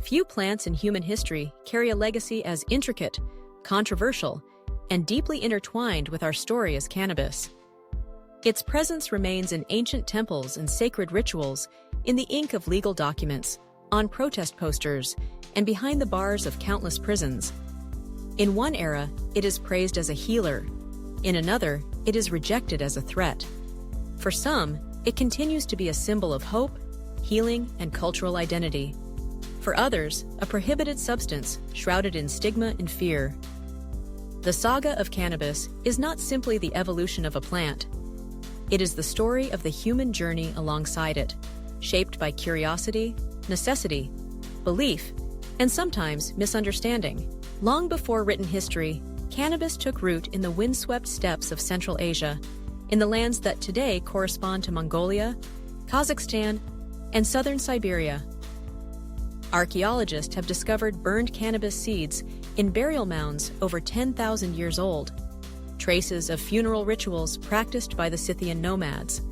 Few plants in human history carry a legacy as intricate, controversial, and deeply intertwined with our story as cannabis. Its presence remains in ancient temples and sacred rituals, in the ink of legal documents, on protest posters, and behind the bars of countless prisons. In one era, it is praised as a healer. In another, it is rejected as a threat. For some, it continues to be a symbol of hope, healing, and cultural identity. For others, a prohibited substance shrouded in stigma and fear. The saga of cannabis is not simply the evolution of a plant. It is the story of the human journey alongside it, shaped by curiosity, necessity, belief, and sometimes misunderstanding. Long before written history, cannabis took root in the windswept steppes of Central Asia, in the lands that today correspond to Mongolia, Kazakhstan, and southern Siberia. Archaeologists have discovered burned cannabis seeds in burial mounds over 10,000 years old, traces of funeral rituals practiced by the Scythian nomads.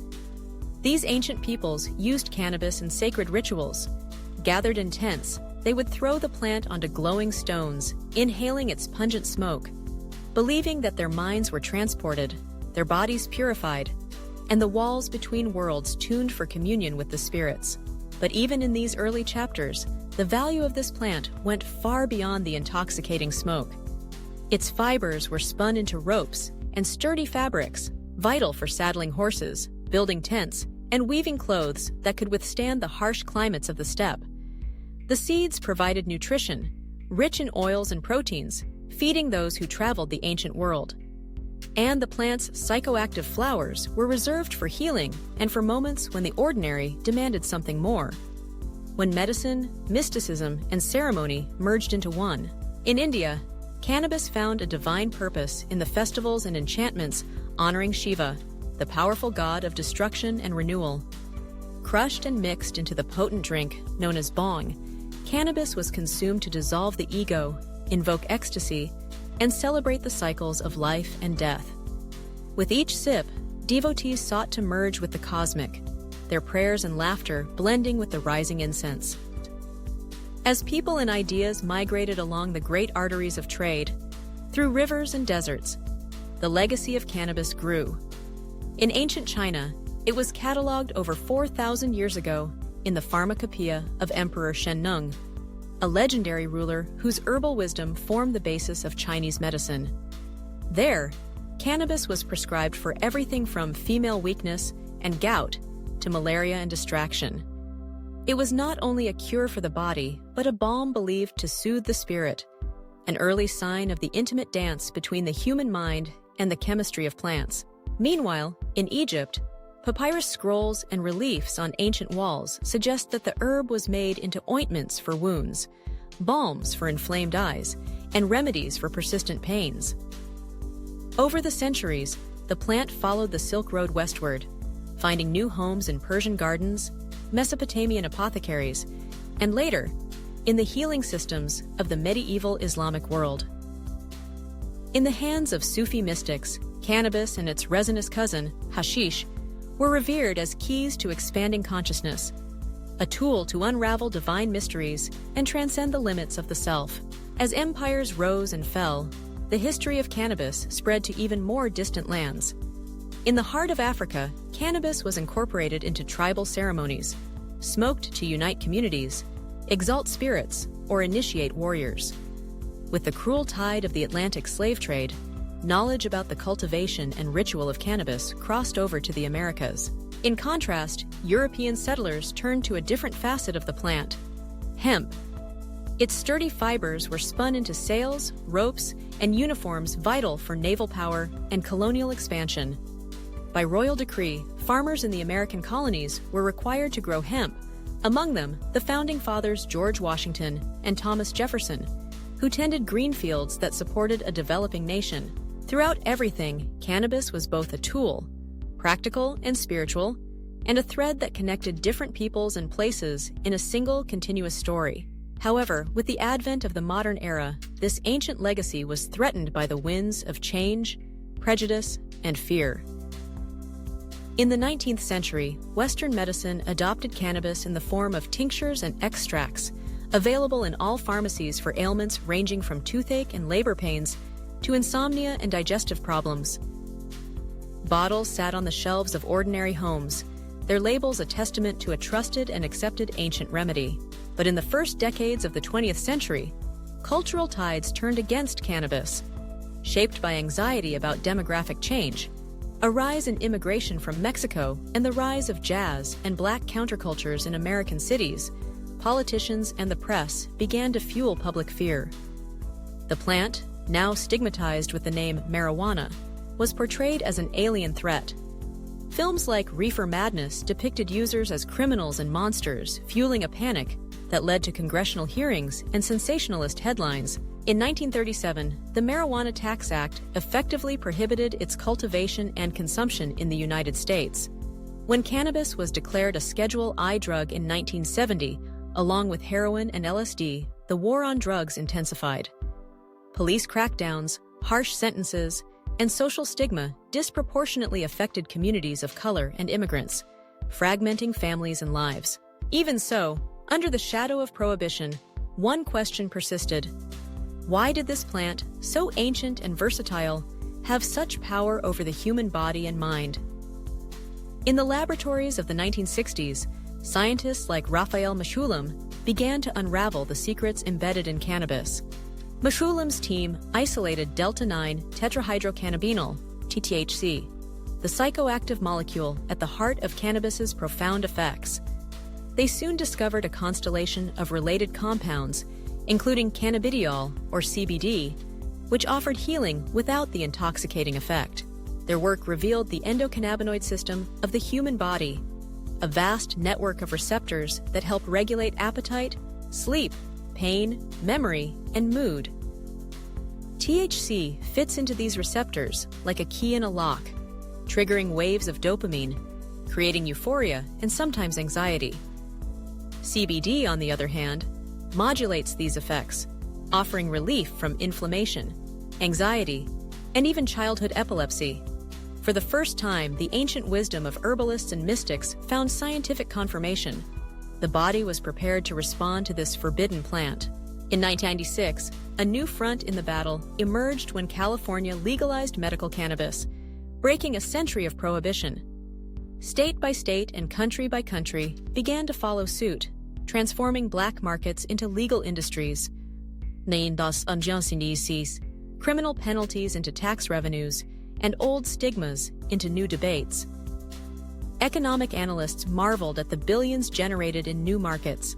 These ancient peoples used cannabis in sacred rituals. Gathered in tents, they would throw the plant onto glowing stones, inhaling its pungent smoke, believing that their minds were transported, their bodies purified, and the walls between worlds tuned for communion with the spirits. But even in these early chapters, the value of this plant went far beyond the intoxicating smoke. Its fibers were spun into ropes and sturdy fabrics, vital for saddling horses, building tents, and weaving clothes that could withstand the harsh climates of the steppe. The seeds provided nutrition, rich in oils and proteins, feeding those who traveled the ancient world. And the plant's psychoactive flowers were reserved for healing and for moments when the ordinary demanded something more. When medicine, mysticism, and ceremony merged into one. In India, cannabis found a divine purpose in the festivals and enchantments honoring Shiva, the powerful god of destruction and renewal. Crushed and mixed into the potent drink known as bhang, cannabis was consumed to dissolve the ego, invoke ecstasy, and celebrate the cycles of life and death. With each sip, devotees sought to merge with the cosmic, their prayers and laughter blending with the rising incense. As people and ideas migrated along the great arteries of trade, through rivers and deserts, the legacy of cannabis grew. In ancient China, it was catalogued over 4,000 years ago in the pharmacopoeia of Emperor Shennong, a legendary ruler whose herbal wisdom formed the basis of Chinese medicine. There, cannabis was prescribed for everything from female weakness and gout to malaria and distraction. It was not only a cure for the body, but a balm believed to soothe the spirit, an early sign of the intimate dance between the human mind and the chemistry of plants. Meanwhile, in Egypt, papyrus scrolls and reliefs on ancient walls suggest that the herb was made into ointments for wounds, balms for inflamed eyes, and remedies for persistent pains. Over the centuries, the plant followed the Silk Road westward, finding new homes in Persian gardens, Mesopotamian apothecaries, and later, in the healing systems of the medieval Islamic world. In the hands of Sufi mystics, cannabis and its resinous cousin, hashish, were revered as keys to expanding consciousness, a tool to unravel divine mysteries and transcend the limits of the self. As empires rose and fell, the history of cannabis spread to even more distant lands. In the heart of Africa, cannabis was incorporated into tribal ceremonies, smoked to unite communities, exalt spirits, or initiate warriors. With the cruel tide of the Atlantic slave trade, knowledge about the cultivation and ritual of cannabis crossed over to the Americas. In contrast, European settlers turned to a different facet of the plant: hemp. Its sturdy fibers were spun into sails, ropes, and uniforms vital for naval power and colonial expansion. By royal decree, farmers in the American colonies were required to grow hemp, among them the founding fathers George Washington and Thomas Jefferson, who tended green fields that supported a developing nation. Throughout everything, cannabis was both a tool, practical and spiritual, and a thread that connected different peoples and places in a single continuous story. However, with the advent of the modern era, this ancient legacy was threatened by the winds of change, prejudice, and fear. In the 19th century, Western medicine adopted cannabis in the form of tinctures and extracts, available in all pharmacies for ailments ranging from toothache and labor pains to insomnia and digestive problems. Bottles sat on the shelves of ordinary homes, their labels a testament to a trusted and accepted ancient remedy. But in the first decades of the 20th century, cultural tides turned against cannabis. Shaped by anxiety about demographic change, a rise in immigration from Mexico, and the rise of jazz and black countercultures in American cities, politicians and the press began to fuel public fear. The plant, now stigmatized with the name marijuana, was portrayed as an alien threat. Films like Reefer Madness depicted users as criminals and monsters, fueling a panic that led to congressional hearings and sensationalist headlines. In 1937, the Marijuana Tax Act effectively prohibited its cultivation and consumption in the United States. When cannabis was declared a Schedule I drug in 1970, along with heroin and LSD, the war on drugs intensified. Police crackdowns, harsh sentences, and social stigma disproportionately affected communities of color and immigrants, fragmenting families and lives. Even so, under the shadow of prohibition, one question persisted. Why did this plant, so ancient and versatile, have such power over the human body and mind? In the laboratories of the 1960s, scientists like Raphael Mechoulam began to unravel the secrets embedded in cannabis. Mechoulam's team isolated delta-9 tetrahydrocannabinol, THC, the psychoactive molecule at the heart of cannabis's profound effects. They soon discovered a constellation of related compounds, including cannabidiol, or CBD, which offered healing without the intoxicating effect. Their work revealed the endocannabinoid system of the human body, a vast network of receptors that help regulate appetite, sleep, pain, memory, and mood. THC fits into these receptors like a key in a lock, triggering waves of dopamine, creating euphoria and sometimes anxiety. CBD, on the other hand, modulates these effects, offering relief from inflammation, anxiety, and even childhood epilepsy. For the first time, the ancient wisdom of herbalists and mystics found scientific confirmation. The body was prepared to respond to this forbidden plant. In 1996, a new front in the battle emerged when California legalized medical cannabis, breaking a century of prohibition. State by state and country by country began to follow suit, transforming black markets into legal industries, criminal penalties into tax revenues, and old stigmas into new debates. Economic analysts marveled at the billions generated in new markets.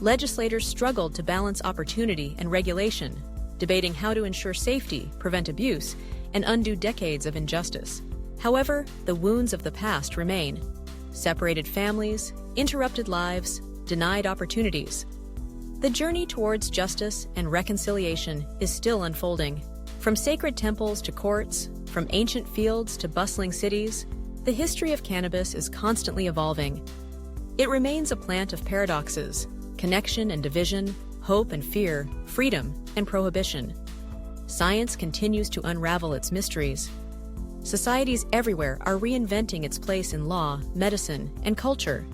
Legislators struggled to balance opportunity and regulation, debating how to ensure safety, prevent abuse, and undo decades of injustice. However, the wounds of the past remain: separated families, interrupted lives, denied opportunities. The journey towards justice and reconciliation is still unfolding. From sacred temples to courts, from ancient fields to bustling cities, the history of cannabis is constantly evolving. It remains a plant of paradoxes, connection and division, hope and fear, freedom and prohibition. Science continues to unravel its mysteries. Societies everywhere are reinventing its place in law, medicine, and culture.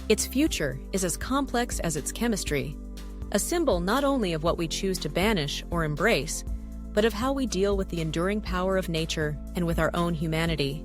Its future is as complex as its chemistry, a symbol not only of what we choose to banish or embrace, but of how we deal with the enduring power of nature and with our own humanity.